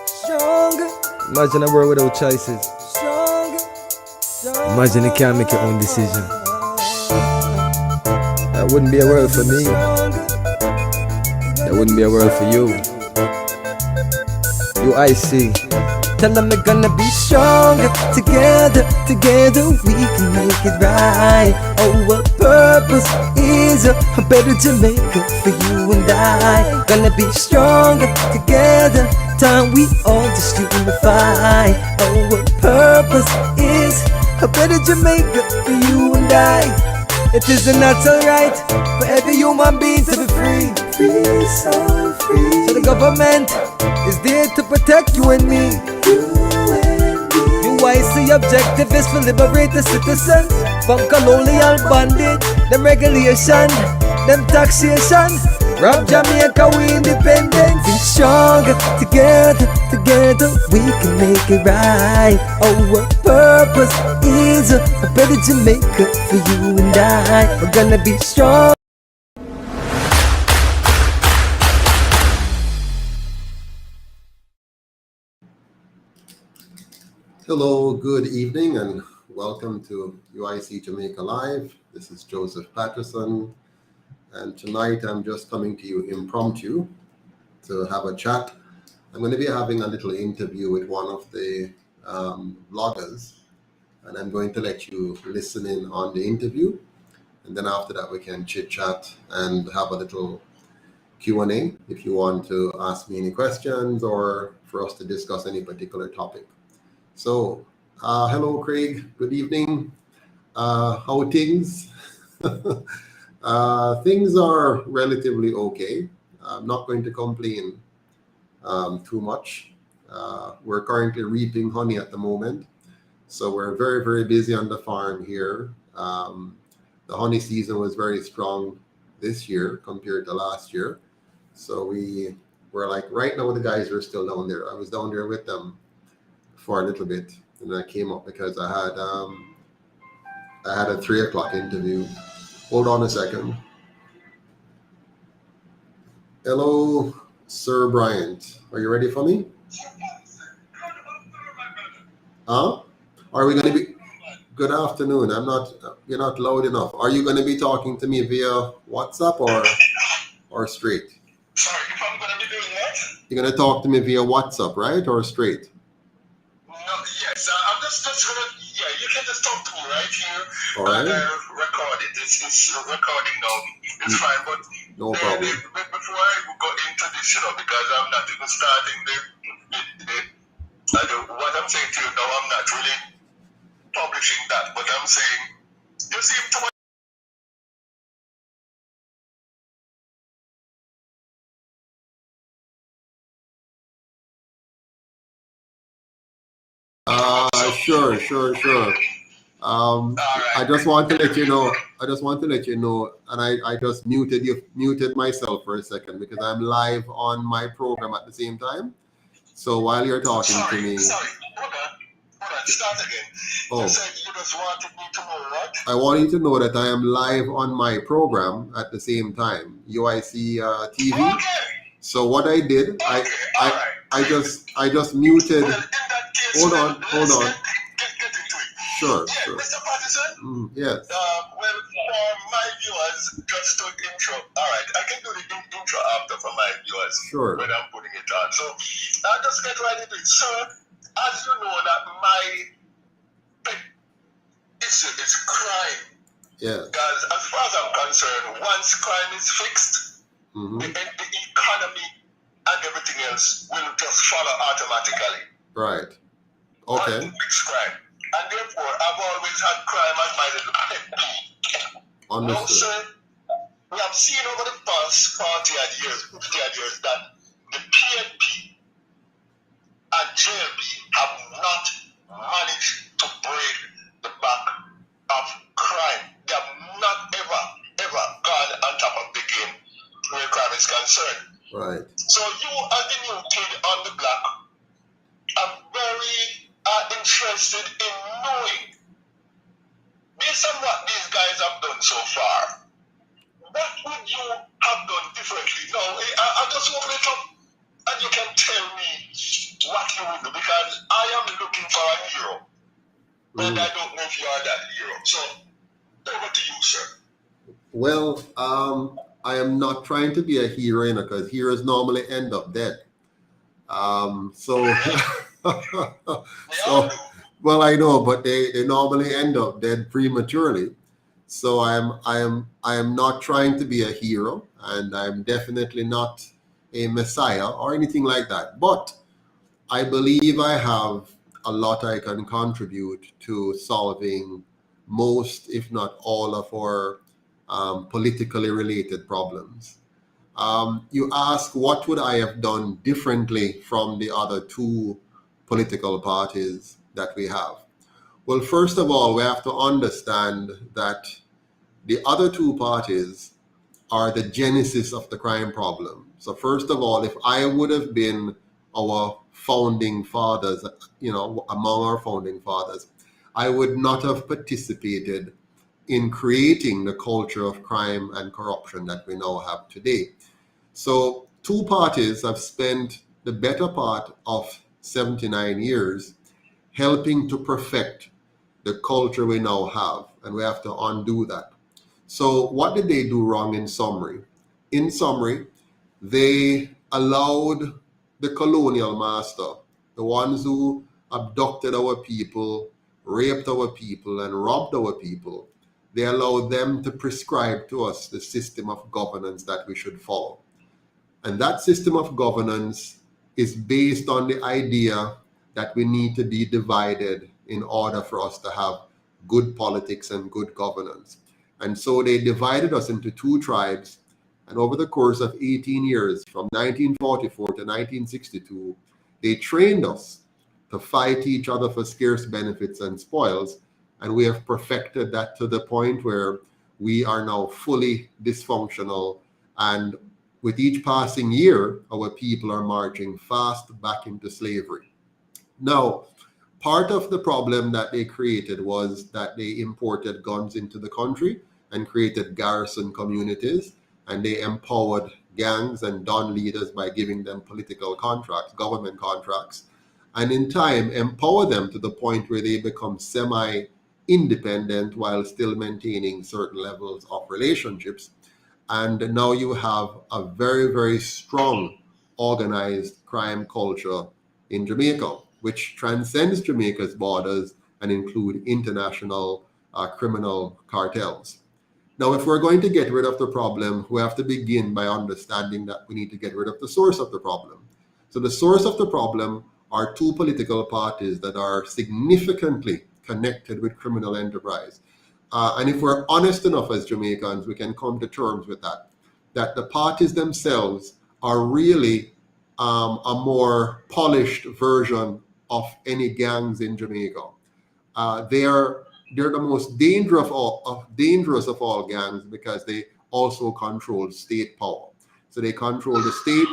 Stronger. Imagine a world without choices. Stronger. Imagine you can't make your own decision. That wouldn't be a world for me. That wouldn't be a world for you. UIC. Tell them we're gonna be stronger. Together we can make it right. Our purpose is a better Jamaica for you and I. Gonna be stronger together. Time we all just unify. Our purpose is a better Jamaica for you and I. It is a natural right for every human being to be free. Free, so free. So the government is there to protect you and me. UIC objective is to liberate the citizens from colonial bondage, them regulation, them taxation. Rob Jamaica, we independent. Be stronger together we can make it right. Our purpose is a better Jamaica for you and I. We're gonna be strong. Hello, good evening, and welcome to UIC Jamaica Live. This is Joseph Patterson, and tonight I'm just coming to you impromptu to have a chat. I'm going to be having a little interview with one of the bloggers, and I'm going to let you listen in on the interview, and then after that we can chit chat and have a little Q&A if you want to ask me any questions or for us to discuss any particular topic. So, hello, Craig. Good evening. How are things? Things are relatively okay. I'm not going to complain too much. We're currently reaping honey at the moment. So we're very, very busy on the farm here. The honey season was very strong this year compared to last year. So we're like, right now the guys are still down there. I was down there with them for a little bit, and I came up because I had a 3 o'clock interview. Hold on a second. Hello, Sir Bryant. Are you ready for me? Huh? Are we going to be? Good afternoon. You're not loud enough. Are you going to be talking to me via WhatsApp or straight? Sorry, if I'm going to be doing what? You're going to talk to me via WhatsApp, right? Or straight? Yes, I'm just gonna, you can just talk to me right here. All right. And record it. It's recording now. It's fine, but no problem. Before I go into this, because I'm not even starting what I'm saying to you now, I'm not really publishing that, but I'm saying, you seem to Sure. I just want to let you know, and I just muted myself for a second because I'm live on my program at the same time. So while you're talking to me. Sorry, hold on, start again. Oh. You said you just wanted me to know what? I want you to know that I am live on my program at the same time, UIC TV. Okay. So what I did, Okay. I just muted. Well, in that case, Hold on. Get into it. Sure. Mr. Patterson? Yes. Well, for my viewers, just to intro, all right, I can do the intro after for my viewers. Sure. When I'm putting it on. So, I'll just get right into it. Sir, as you know that my big issue is crime. Yeah. Because as far as I'm concerned, once crime is fixed, the economy and everything else will just follow automatically. Right. Okay. Fix crime. And therefore, I've always had crime as my little pet peeve. Understood. Now, sir, we have seen over the past 40-odd years, 50-odd years, that the PNP and JLP have not managed to break the back of crime. They have not ever gone on top of the game where crime is concerned. Right. So you, as the new kid on the block, are very interested in knowing, based on what these guys have done so far, what would you have done differently? No, I just open it up and you can tell me what you would do, because I am looking for a hero, and I don't know if you are that hero. So, over to you, sir. Well, I am not trying to be a hero, because heroes normally end up dead. So, well, I know, but they normally end up dead prematurely. So I am not trying to be a hero, and I'm definitely not a messiah or anything like that. But I believe I have a lot I can contribute to solving most, if not all, of our politically related problems. You ask, what would I have done differently from the other two political parties that we have? Well, first of all, we have to understand that the other two parties are the genesis of the crime problem. So first of all, if I would have been our founding fathers, among our founding fathers, I would not have participated in creating the culture of crime and corruption that we now have today. So two parties have spent the better part of 79 years helping to perfect the culture we now have, and we have to undo that. So what did they do wrong in summary? In summary, they allowed the colonial master, the ones who abducted our people, raped our people, and robbed our people, they allowed them to prescribe to us the system of governance that we should follow. And that system of governance is based on the idea that we need to be divided in order for us to have good politics and good governance. And so they divided us into two tribes. And over the course of 18 years, from 1944 to 1962, they trained us to fight each other for scarce benefits and spoils. And we have perfected that to the point where we are now fully dysfunctional. And with each passing year, our people are marching fast back into slavery. Now, part of the problem that they created was that they imported guns into the country and created garrison communities, and they empowered gangs and don leaders by giving them political contracts, government contracts, and in time empower them to the point where they become semi-independent while still maintaining certain levels of relationships. And now you have a very, very strong organized crime culture in Jamaica, which transcends Jamaica's borders and include international criminal cartels. Now, if we're going to get rid of the problem, we have to begin by understanding that we need to get rid of the source of the problem. So the source of the problem are two political parties that are significantly connected with criminal enterprise. And if we're honest enough as Jamaicans, we can come to terms with that the parties themselves are really a more polished version of any gangs in Jamaica. They're the most dangerous of all gangs because they also control state power. So they control the state,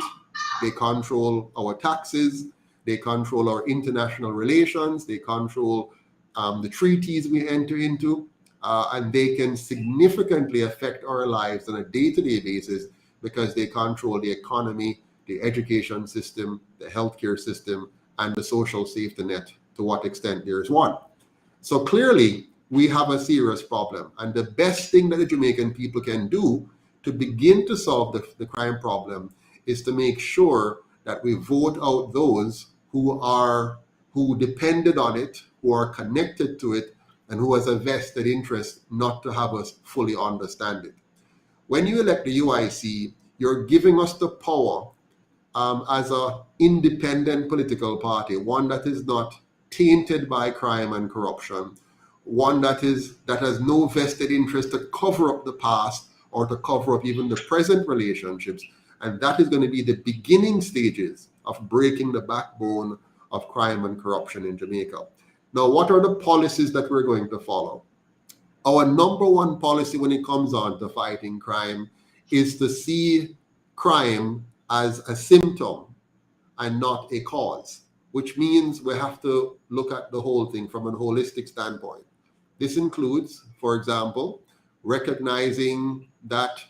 they control our taxes, they control our international relations, they control the treaties we enter into, and they can significantly affect our lives on a day-to-day basis because they control the economy, the education system, the healthcare system, and the social safety net, to what extent there is one. So clearly, we have a serious problem. And the best thing that the Jamaican people can do to begin to solve the crime problem is to make sure that we vote out those who depended on it, who are connected to it, and who has a vested interest not to have us fully understand it. When you elect the UIC, you're giving us the power as an independent political party, one that is not tainted by crime and corruption, one that has no vested interest to cover up the past or to cover up even the present relationships. And that is going to be the beginning stages of breaking the backbone of crime and corruption in Jamaica. Now, what are the policies that we're going to follow? Our number one policy when it comes on to fighting crime is to see crime as a symptom and not a cause, which means we have to look at the whole thing from a holistic standpoint. This includes, for example, recognizing that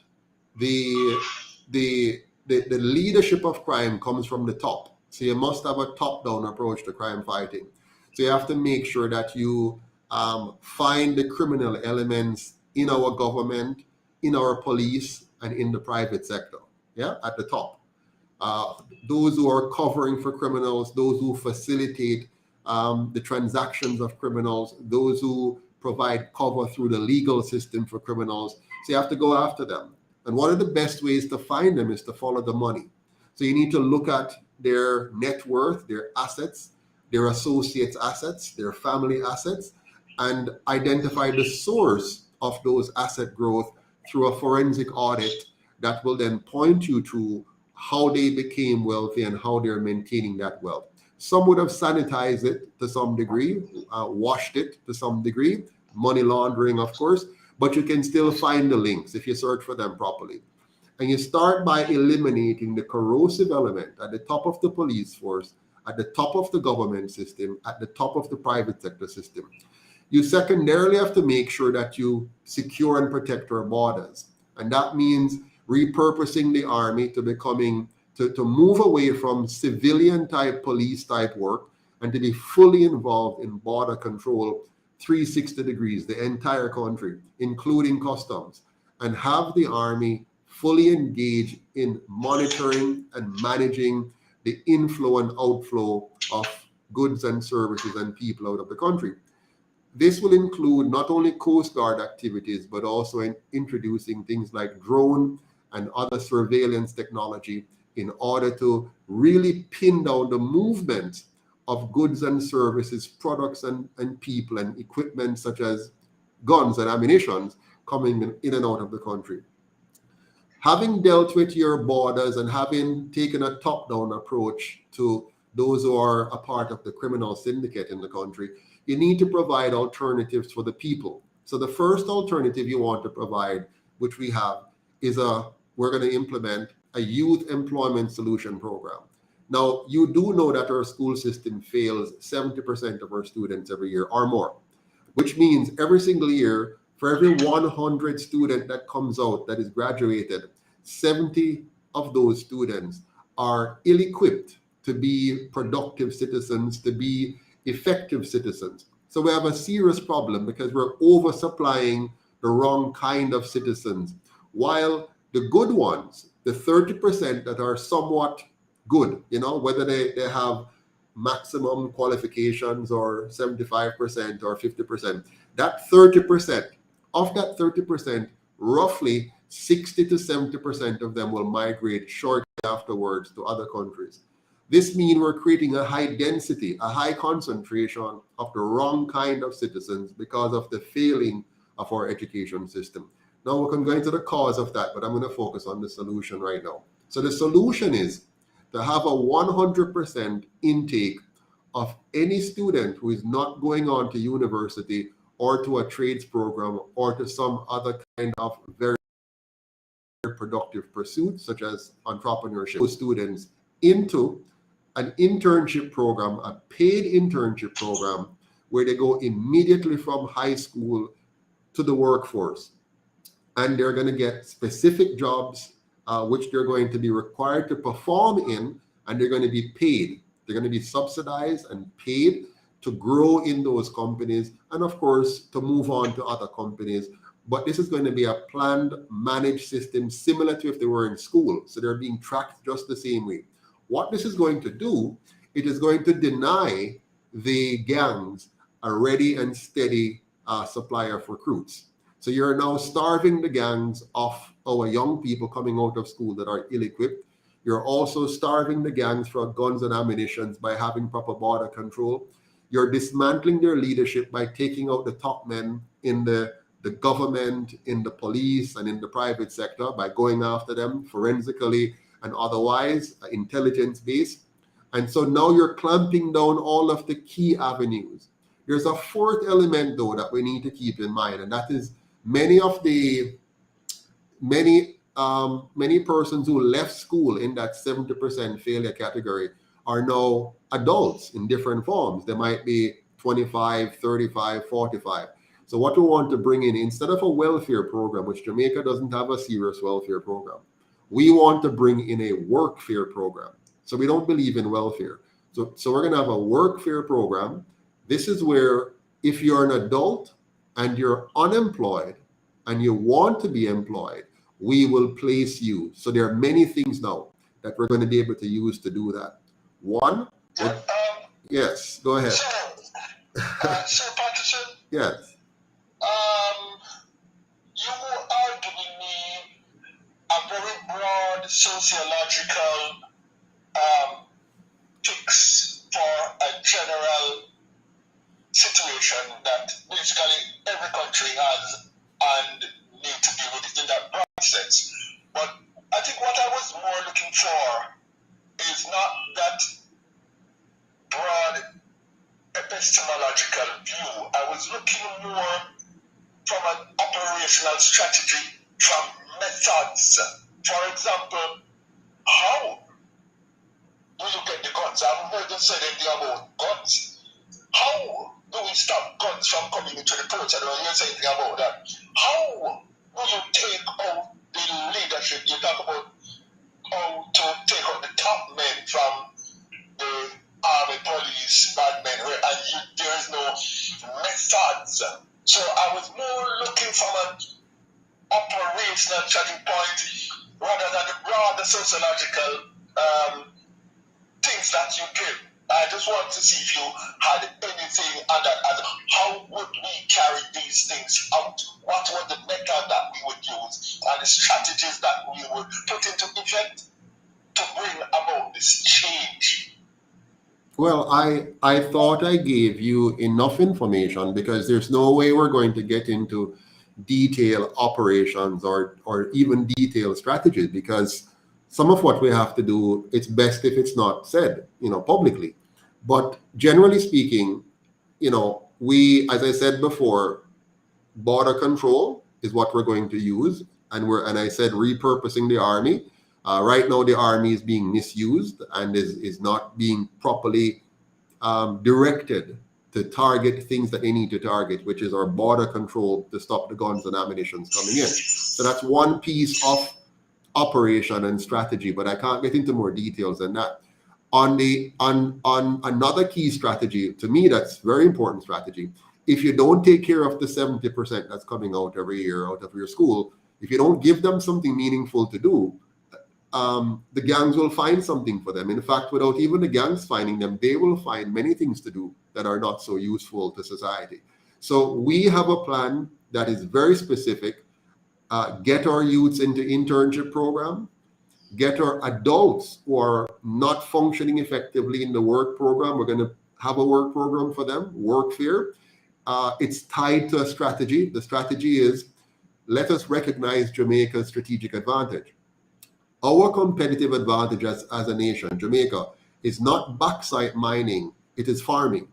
the the leadership of crime comes from the top. So you must have a top-down approach to crime fighting. So you have to make sure that you find the criminal elements in our government, in our police, and in the private sector. Yeah, at the top. Those who are covering for criminals, those who facilitate the transactions of criminals, those who provide cover through the legal system for criminals. So you have to go after them. And one of the best ways to find them is to follow the money. So you need to look at their net worth, their assets, their associates' assets, their family assets, and identify the source of those asset growth through a forensic audit that will then point you to how they became wealthy and how they're maintaining that wealth. Some would have sanitized it to some degree, washed it to some degree, money laundering, of course, but you can still find the links if you search for them properly. And you start by eliminating the corrosive element at the top of the police force, at the top of the government system, at the top of the private sector system. You secondarily have to make sure that you secure and protect our borders. And that means repurposing the army to move away from civilian type police type work and to be fully involved in border control 360 degrees, the entire country, including customs, and have the army fully engaged in monitoring and managing the inflow and outflow of goods and services and people out of the country. This will include not only Coast Guard activities, but also in introducing things like drone and other surveillance technology in order to really pin down the movement of goods and services, products and people and equipment such as guns and ammunition coming in and out of the country. Having dealt with your borders and having taken a top-down approach to those who are a part of the criminal syndicate in the country, you need to provide alternatives for the people. So the first alternative you want to provide, which we have, is we're going to implement a youth employment solution program. Now, you do know that our school system fails 70% of our students every year or more, which means every single year, for every 100 student that comes out that is graduated, 70 of those students are ill-equipped to be productive citizens, to be effective citizens. So we have a serious problem because we're oversupplying the wrong kind of citizens, while the good ones, the 30% that are somewhat good, whether they have maximum qualifications or 75% or 50%, that 30%, of that 30%, roughly 60 to 70% of them will migrate shortly afterwards to other countries. This means we're creating a high density, a high concentration of the wrong kind of citizens because of the failing of our education system. Now we can go into the cause of that, but I'm going to focus on the solution right now. So the solution is to have a 100% intake of any student who is not going on to university or to a trades program or to some other kind of very productive pursuit, such as entrepreneurship. Those students into an internship program, a paid internship program, where they go immediately from high school to the workforce. And they're going to get specific jobs which they're going to be required to perform in, and they're going to be paid. They're going to be subsidized and paid to grow in those companies, and of course, to move on to other companies. But this is going to be a planned, managed system similar to if they were in school. So they're being tracked just the same way. What this is going to do, it is going to deny the gangs a ready and steady supply of recruits. So you're now starving the gangs of our young people coming out of school that are ill-equipped. You're also starving the gangs for guns and ammunition by having proper border control. You're dismantling their leadership by taking out the top men in the government, in the police, and in the private sector by going after them forensically and otherwise, intelligence-based. And so now you're clamping down all of the key avenues. There's a fourth element, though, that we need to keep in mind, and that is many persons who left school in that 70% failure category are now adults in different forms. They might be 25, 35, 45. So what we want to bring in, instead of a welfare program, which Jamaica doesn't have a serious welfare program, we want to bring in a workfare program. So we don't believe in welfare. So we're going to have a workfare program. This is where if you're an adult and you're unemployed and you want to be employed, we will place you. So there are many things now that we're going to be able to use to do that. One, yes, go ahead. So Patterson, Yes. you are giving me a very broad sociological fix for a general situation that basically every country has and need to deal with it in that broad sense. But I think what I was more looking for is not that broad epistemological view. I was looking more from an operational strategy, from methods. For example, how do you get the guns? I haven't heard them say anything about guns. How do we stop guns from coming into the ports? I don't hear anything about that. How do you take out the leadership? You talk about how to take out the top men from the army, police, bad men, and there is no methods. So I was more looking from an operational strategy point rather than the broader sociological things that you give. I just want to see if you had anything on that. And how would we carry these things out? What were the method that we would use and the strategies that we would put into effect to bring about this change? Well, I thought I gave you enough information because there's no way we're going to get into detailed operations or even detailed strategies, because some of what we have to do, it's best if it's not said, publicly. But generally speaking, we, as I said before, border control is what we're going to use, and I said repurposing the army. Right now, the army is being misused and is not being properly directed to target things that they need to target, which is our border control to stop the guns and ammunition coming in. So that's one piece of operation and strategy, but I can't get into more details than that. On another key strategy, to me, that's very important strategy. If you don't take care of the 70% that's coming out every year out of your school, if you don't give them something meaningful to do, the gangs will find something for them. In fact, without even the gangs finding them, they will find many things to do that are not so useful to society. So we have a plan that is very specific. Get our youths into internship program, get our adults who are not functioning effectively in the work program. We're going to have a work program for them, workfare. It's tied to a strategy. The strategy is, let us recognize Jamaica's strategic advantage. Our competitive advantage as a nation, Jamaica, is not bauxite mining, it is farming.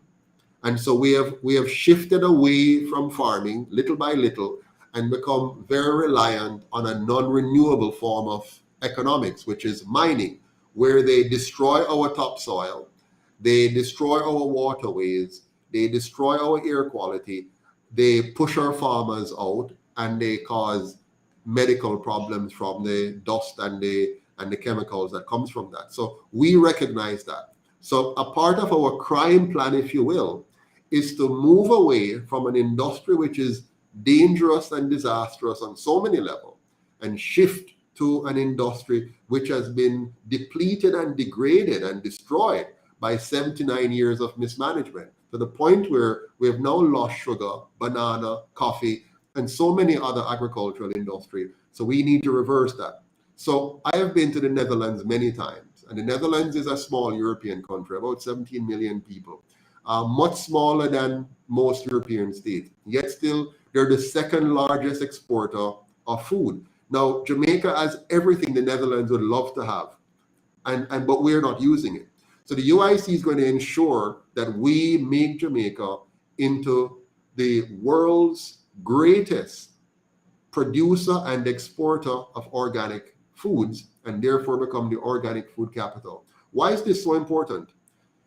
And so we have shifted away from farming little by little and become very reliant on a non-renewable form of economics, which is mining, where they destroy our topsoil, they destroy our waterways, they destroy our air quality, they push our farmers out, and they cause medical problems from the dust and the chemicals that comes from that. So we recognize that. So a part of our crime plan, if you will, is to move away from an industry which is dangerous and disastrous on so many levels and shift to an industry which has been depleted and degraded and destroyed by 79 years of mismanagement, to the point where we have now lost sugar, banana, coffee, and so many other agricultural industry. So we need to reverse that. So I have been to the Netherlands many times, and the Netherlands is a small European country, about 17 million people, much smaller than most European states. Yet still, they're the second largest exporter of food. Now, Jamaica has everything the Netherlands would love to have, but we're not using it. So the UIC is going to ensure that we make Jamaica into the world's greatest producer and exporter of organic foods, and therefore become the organic food capital. Why is this so important?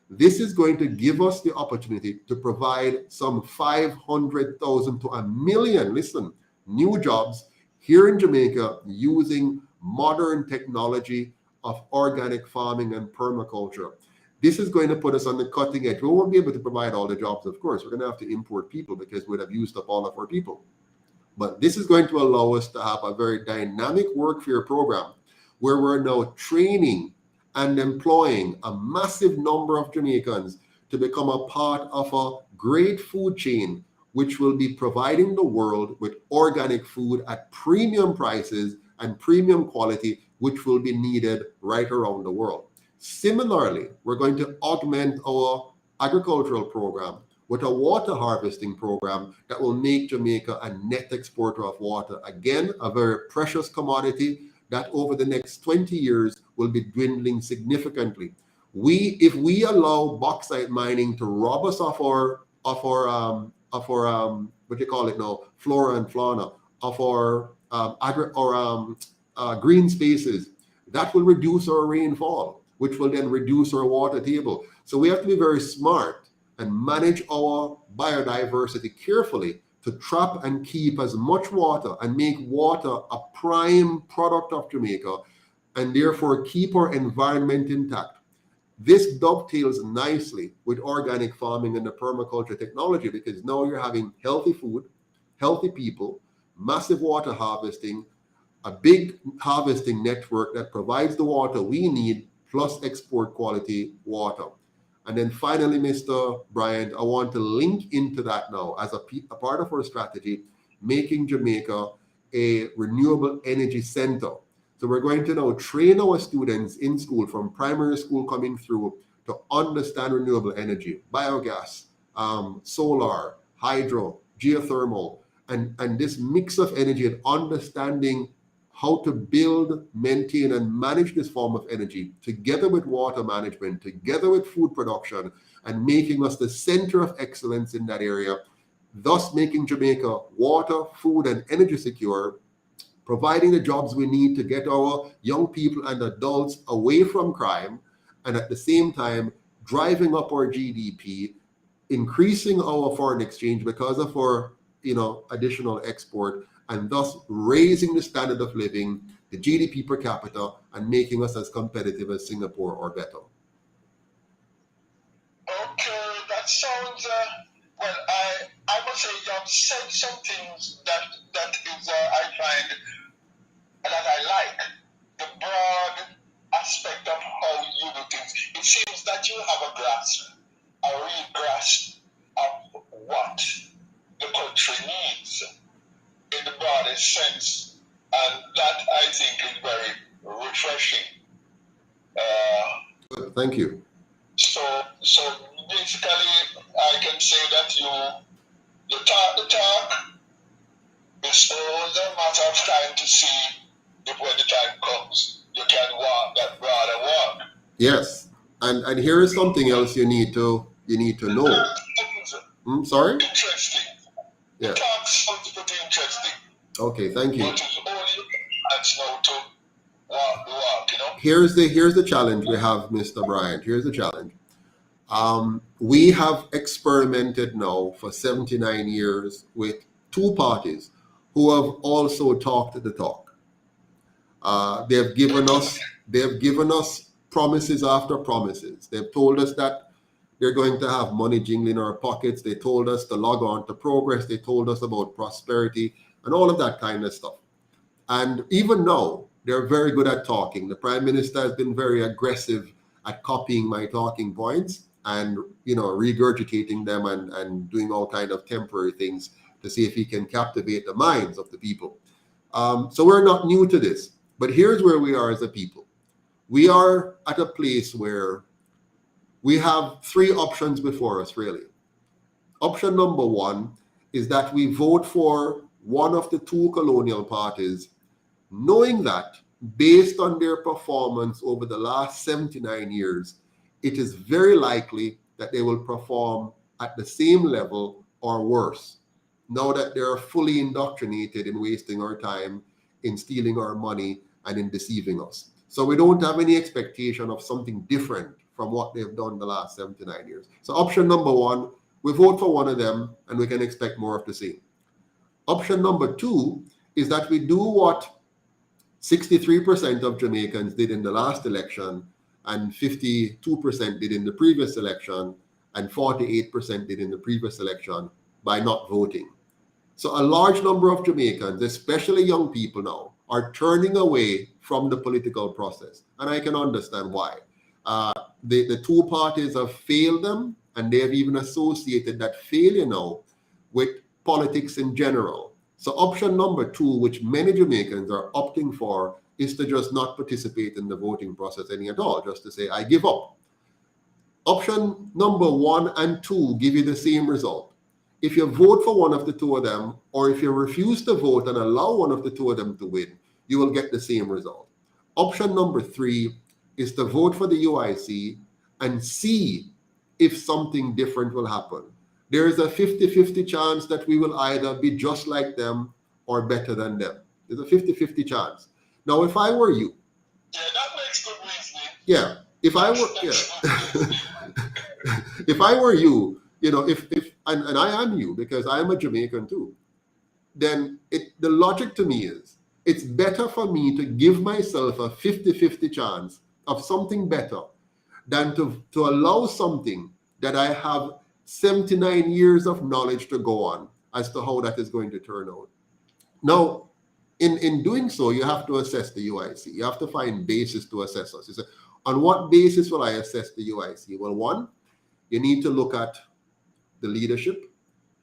This is going to give us the opportunity to provide some 500,000 to 1 million, listen, new jobs here in Jamaica using modern technology of organic farming and permaculture. This is going to put us on the cutting edge. We won't be able to provide all the jobs, of course. We're going to have to import people because we'd have used up all of our people. But this is going to allow us to have a very dynamic workfare program where we're now training and employing a massive number of Jamaicans to become a part of a great food chain, which will be providing the world with organic food at premium prices and premium quality, which will be needed right around the world. Similarly, we're going to augment our agricultural program with a water harvesting program that will make Jamaica a net exporter of water. Again, a very precious commodity that over the next 20 years will be dwindling significantly. If we allow bauxite mining to rob us of our what you call it now, flora and fauna, of our green spaces, that will reduce our rainfall, which will then reduce our water table. So we have to be very smart and manage our biodiversity carefully to trap and keep as much water and make water a prime product of Jamaica, and therefore keep our environment intact. This dovetails nicely with organic farming and the permaculture technology, because now you're having healthy food, healthy people, massive water harvesting, a big harvesting network that provides the water we need, plus export quality water. And then finally, Mr. Bryant, I want to link into that now as a part of our strategy, making Jamaica a renewable energy center. So we're going to now train our students in school, from primary school coming through, to understand renewable energy, biogas, solar, hydro, geothermal, and this mix of energy, and understanding how to build, maintain, and manage this form of energy together with water management, together with food production, and making us the center of excellence in that area, thus making Jamaica water, food, and energy secure, providing the jobs we need to get our young people and adults away from crime, and at the same time driving up our GDP, increasing our foreign exchange because of our additional export, and thus raising the standard of living, the GDP per capita, and making us as competitive as Singapore or better. Okay, that sounds well. I must say you have said some things that is I find that I like the broad aspect of how you do things. It seems that you have a real grasp of what the country needs in the broadest sense, and that I think is very refreshing. Thank you. So basically, I can say that you talk the talk. It's all a matter of time to see if when the time comes, you can walk that broader walk. Yes, and here is something else you need to know. Sorry? Interesting. Yeah. The talk sounds pretty interesting. Okay, thank you. But it's only that's now to walk the walk, Here's the challenge we have, Mr. Bryant. Here's the challenge. We have experimented now for 79 years with two parties who have also talked the talk. They have given us promises after promises. They've told us that they're going to have money jingling in our pockets. They told us to log on to progress. They told us about prosperity and all of that kind of stuff. And even now, they're very good at talking. The Prime Minister has been very aggressive at copying my talking points and regurgitating them and doing all kind of temporary things to see if he can captivate the minds of the people. So we're not new to this. But here's where we are as a people. We are at a place where we have three options before us, really. Option number one is that we vote for one of the two colonial parties, knowing that based on their performance over the last 79 years, it is very likely that they will perform at the same level or worse, now that they're fully indoctrinated in wasting our time, in stealing our money, and in deceiving us. So we don't have any expectation of something different from what they've done the last 79 years. So option number one, we vote for one of them and we can expect more of the same. Option number two is that we do what 63% of Jamaicans did in the last election, and 52% did in the previous election, and 48% did in the previous election by not voting. So a large number of Jamaicans, especially young people now, are turning away from the political process. And I can understand why. The two parties have failed them, and they have even associated that failure now with politics in general. So option number two, which many Jamaicans are opting for, is to just not participate in the voting process any at all, just to say, I give up. Option number one and two give you the same result. If you vote for one of the two of them, or if you refuse to vote and allow one of the two of them to win, you will get the same result. Option number three is to vote for the UIC and see if something different will happen. There is a 50-50 chance that we will either be just like them or better than them. There's a 50-50 chance. Now, if I were you, Yeah, that makes good reasoning. yeah, if I were, if I were you, and I am you because I am a Jamaican too, then the logic to me is it's better for me to give myself a 50-50 chance of something better than to allow something that I have 79 years of knowledge to go on as to how that is going to turn out. Now, in doing so, you have to assess the UIC. You have to find basis to assess us. You say, on what basis will I assess the UIC? Well, one, you need to look at the leadership.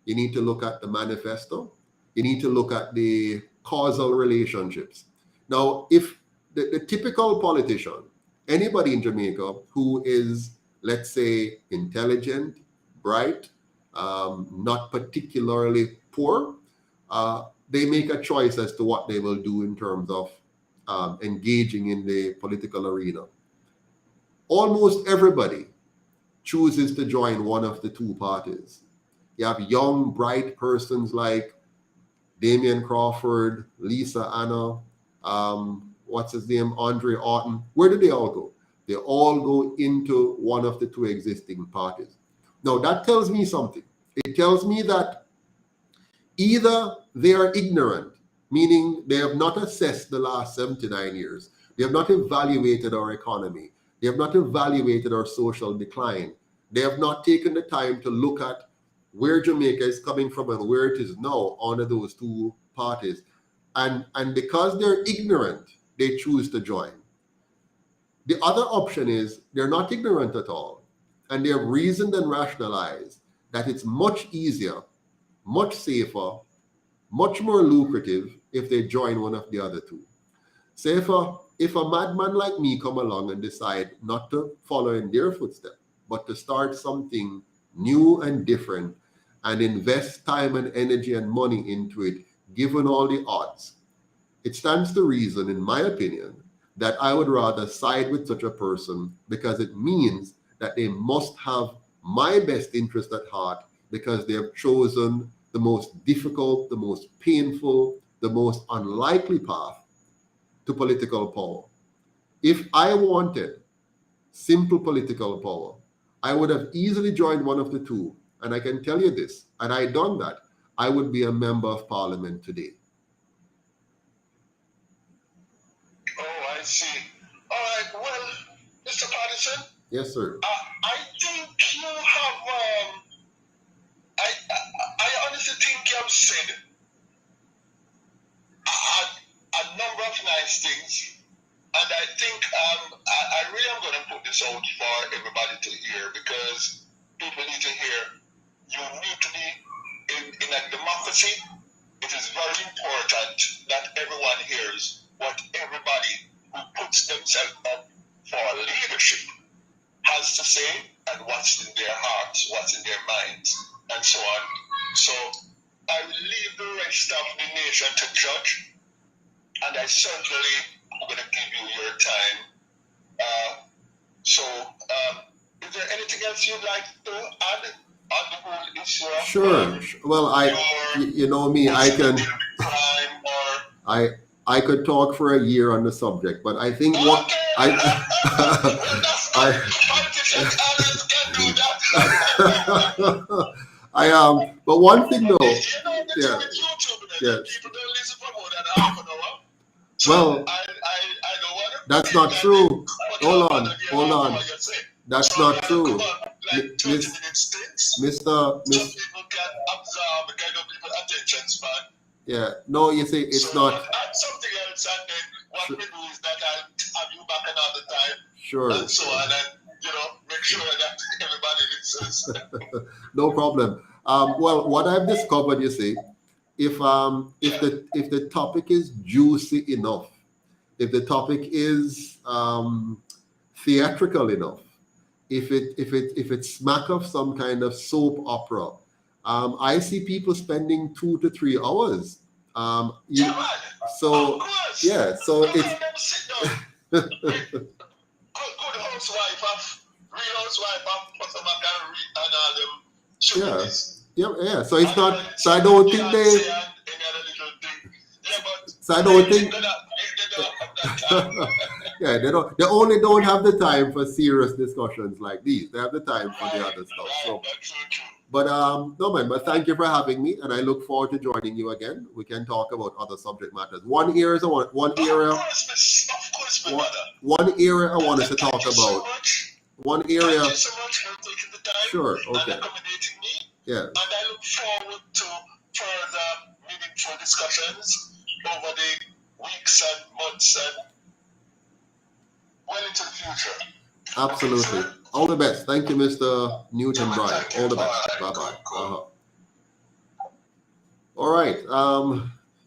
You need to look at the manifesto. You need to look at the causal relationships. Now, if the typical politician, anybody in Jamaica who is, let's say, intelligent, bright, not particularly poor, they make a choice as to what they will do in terms of engaging in the political arena. Almost everybody chooses to join one of the two parties. You have young, bright persons like Damian Crawford, Lisa Anna, what's his name, Andre Orton. Where do they all go? They all go into one of the two existing parties. Now, that tells me something. It tells me that either they are ignorant, meaning they have not assessed the last 79 years. They have not evaluated our economy. They have not evaluated our social decline. They have not taken the time to look at where Jamaica is coming from and where it is now under those two parties. And because they're ignorant, they choose to join. The other option is they're not ignorant at all, and they have reasoned and rationalized that it's much easier, much safer, much more lucrative if they join one of the other two. Say if a madman like me come along and decide not to follow in their footsteps, but to start something new and different and invest time and energy and money into it, given all the odds, it stands to reason, in my opinion, that I would rather side with such a person, because it means that they must have my best interest at heart, because they have chosen the most difficult, the most painful, the most unlikely path to political power. If I wanted simple political power, I would have easily joined one of the two. And I can tell you this, had I done that, I would be a member of parliament today. Oh, I see. All right. Well, Mr. Patterson. Yes, sir. I think you have. I honestly think you have said a number of nice things, and I think I really am going to put this out for everybody to hear, because people need to hear. You need to be in a democracy. It is very important that everyone hears what everybody who puts themselves up for leadership has to say, and what's in their hearts, what's in their minds, and so on. So I will leave the rest of the nation to judge, and I certainly am going to give you your time. Is there anything else you'd like to add on the whole issue? Sure. Well, you know me, I could talk for a year on the subject, but I think Okay. Politicians always can do that. But one thing though, You know, the yeah, thing with YouTube, yeah. people don't listen for more than half an hour. So Well, I don't want to. that's not true. Hold on. That's So not I true. come on like 20 Miss- minutes stints. Mr. So Miss, people can absorb the kind of people attention span. yeah, no, you see, it's So not add something else, and then what we do is that I'll have you back another time, sure. and so on, and make sure that everybody listens. No problem. Well, what I've discovered, you see, if the topic is juicy enough, if the topic is theatrical enough, if it smack of some kind of soap opera, I see people spending 2 to 3 hours. Yeah, man. So Of course. yeah, so Look it's at them sit down. Good housewife, real housewife, put some and all them sugar yeah. So it's not. So I don't think they. So I don't think. Yeah, they don't. They only don't have the time for serious discussions like these. They have the time for the other stuff. So, but no man. But thank you for having me, and I look forward to joining you again. We can talk about other subject matters. One area I want us to talk about. One area. Thank you so much for taking the time. Sure. And Okay. accommodating me. Yeah. And I look forward to further meaningful discussions over the weeks and months and well into the future. Absolutely. All the best. Thank you, Mr. Newton Bryan. Thank you. All the best. All right. Bye-bye. Cool. All right.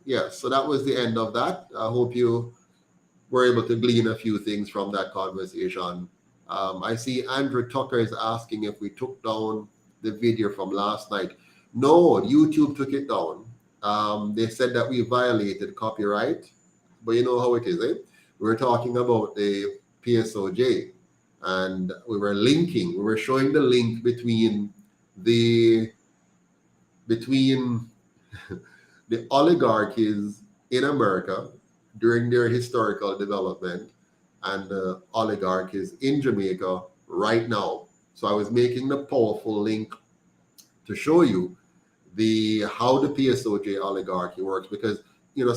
Yeah, so that was the end of that. I hope you were able to glean a few things from that conversation. I see Andrew Tucker is asking if we took down the video from last night. No, YouTube took it down. They said that we violated copyright, but you know how it is, eh? We were talking about the PSOJ, and we were showing the link between the oligarchies in America during their historical development and the oligarchies in Jamaica right now. So I was making the powerful link to show you how the PSOJ oligarchy works, because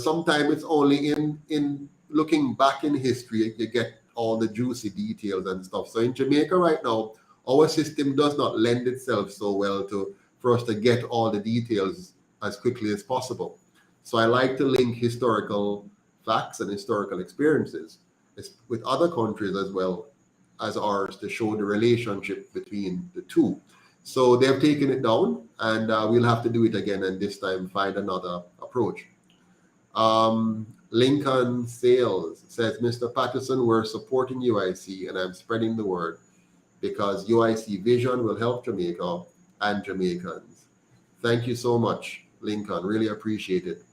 sometimes it's only in looking back in history you get all the juicy details and stuff. So in Jamaica right now, our system does not lend itself so well for us to get all the details as quickly as possible. So I like to link historical facts and historical experiences with other countries as well as ours to show the relationship between the two. So they've taken it down, and we'll have to do it again, and this time find another approach. Lincoln Sales says, Mr. Patterson, we're supporting UIC, and I'm spreading the word because UIC vision will help Jamaica and Jamaicans. Thank you so much, Lincoln. Really appreciate it.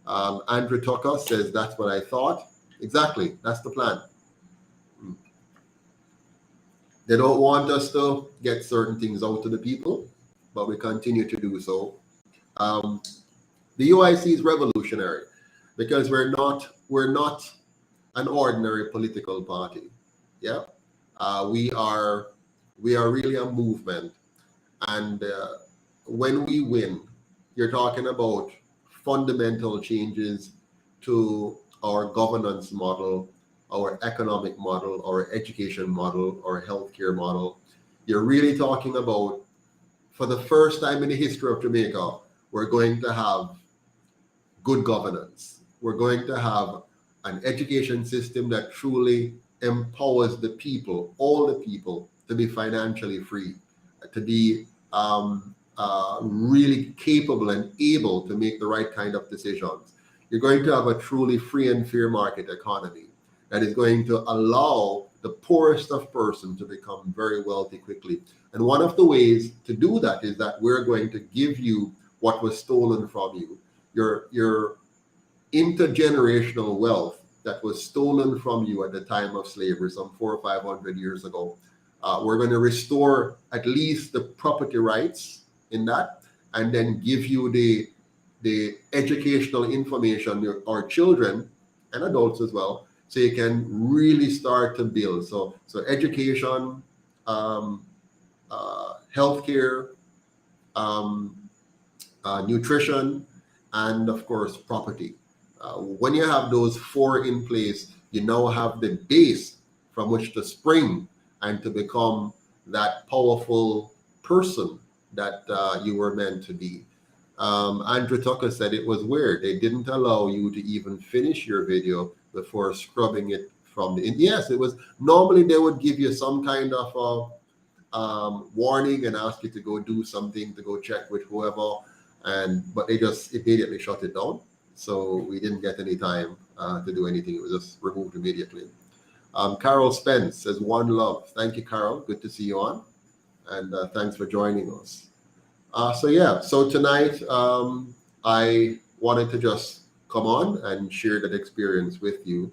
Andrew Tucker says, that's what I thought. Exactly. That's the plan. They don't want us to get certain things out to the people, but we continue to do so. The UIC is revolutionary because we're not an ordinary political party. Yeah, we are really a movement, and when we win, you're talking about fundamental changes to our governance model, our economic model, our education model, our healthcare model. You're really talking about, for the first time in the history of Jamaica, we're going to have good governance. We're going to have an education system that truly empowers the people, all the people, to be financially free, to be really capable and able to make the right kind of decisions. You're going to have a truly free and fair market economy that is going to allow the poorest of persons to become very wealthy quickly. And one of the ways to do that is that we're going to give you what was stolen from you, your intergenerational wealth that was stolen from you at the time of slavery, some 400 or 500 years ago. We're going to restore at least the property rights in that, and then give you the educational information, our children and adults as well, so you can really start to build. So education, healthcare, nutrition, and of course property. When you have those four in place, you now have the base from which to spring and to become that powerful person that you were meant to be. Andrew Tucker said it was weird. They didn't allow you to even finish your video before scrubbing it from the. Yes, it was. Normally they would give you some kind of warning and ask you to go do something, to go check with whoever, but they just immediately shut it down. So we didn't get any time to do anything. It was just removed immediately. Carol Spence says, "One love." Thank you, Carol. Good to see you on, and thanks for joining us. So tonight I wanted to just come on and share that experience with you.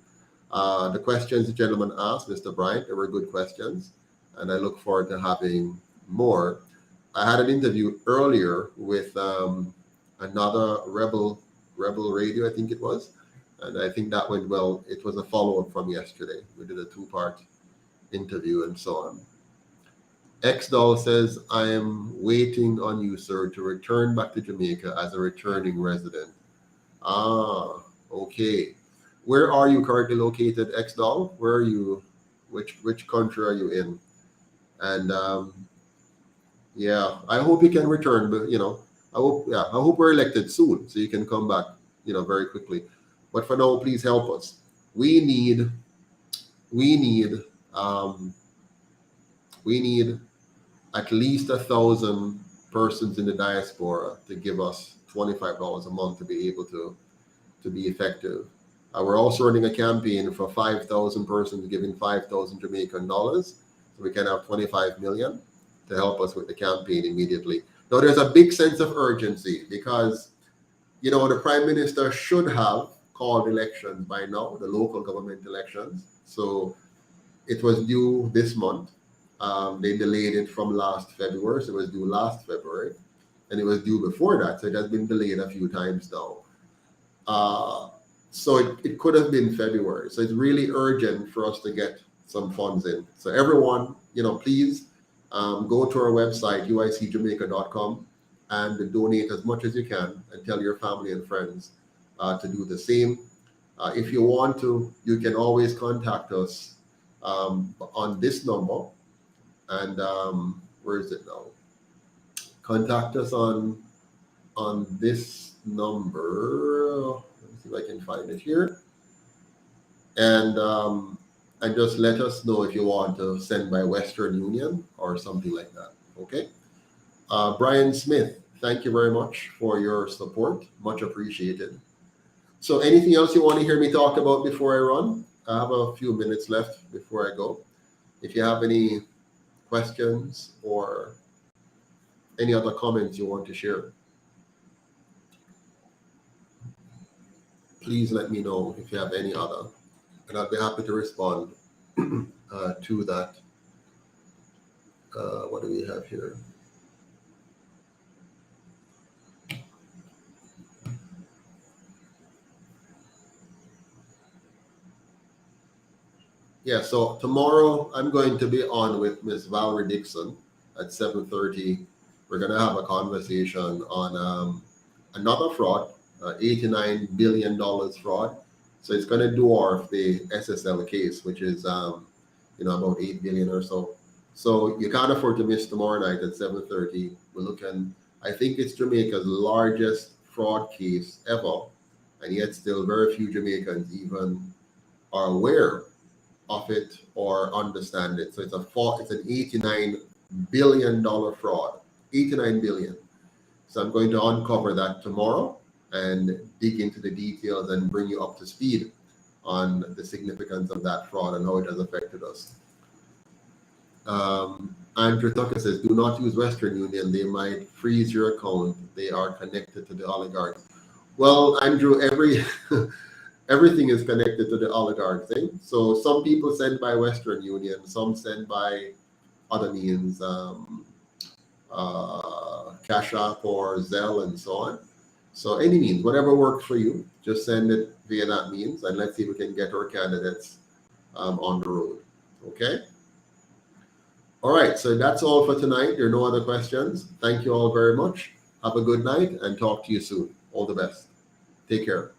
The questions the gentleman asked, Mr. Bryant, they were good questions, and I look forward to having more. I had an interview earlier with another Rebel Radio, I think it was, and I think that went well. It was a follow-up from yesterday. We did a 2-part interview and so on. Xdoll says, "I am waiting on you, sir, to return back to Jamaica as a returning resident." Ah, okay. Where are you currently located, Xdoll? Where are you? Which country are you in? And yeah, I hope you can return, but I hope we're elected soon so you can come back, very quickly. But for now, please help us. We need at least 1,000 persons in the diaspora to give us $25 a month to be able to be effective. We're also running a campaign for 5,000 persons giving 5,000 Jamaican dollars, so we can have 25 million to help us with the campaign immediately. Now, there's a big sense of urgency because, the Prime Minister should have called elections by now, the local government elections. So it was due this month. They delayed it from last February, so it was due last February, and it was due before that, so it has been delayed a few times now. So it could have been February, so it's really urgent for us to get some funds in. So everyone, please go to our website, uicjamaica.com, and donate as much as you can, and tell your family and friends to do the same. If you want to, you can always contact us on this number. And where is it now? Contact us on this number. Let me see if I can find it here. And just let us know if you want to send by Western Union or something like that. Okay. Brian Smith, thank you very much for your support. Much appreciated. So anything else you want to hear me talk about before I run? I have a few minutes left before I go. If you have any questions or any other comments you want to share, please let me know if you have any other, and I'll be happy to respond to that. What do we have here? Yeah, so tomorrow I'm going to be on with Miss Valerie Dixon at 7:30. We're going to have a conversation on another fraud, $89 billion fraud. So it's going to dwarf the SSL case, which is about 8 billion or so. So you can't afford to miss tomorrow night at 7:30. We're looking, I think it's Jamaica's largest fraud case ever, and yet still very few Jamaicans even are aware of it or understand it. So it's an $89 billion fraud, 89 billion. So I'm going to uncover that tomorrow and dig into the details and bring you up to speed on the significance of that fraud and how it has affected us. Andrew Tucker says, "Do not use Western Union. They might freeze your account. They are connected to the oligarchs." Well, Andrew, everything is connected to the oligarch thing. So some people send by Western Union, some send by other means, Cash App or Zelle and so on. So any means, whatever works for you, just send it via that means, and let's see if we can get our candidates on the road. Okay? All right, so that's all for tonight. There are no other questions. Thank you all very much. Have a good night and talk to you soon. All the best. Take care.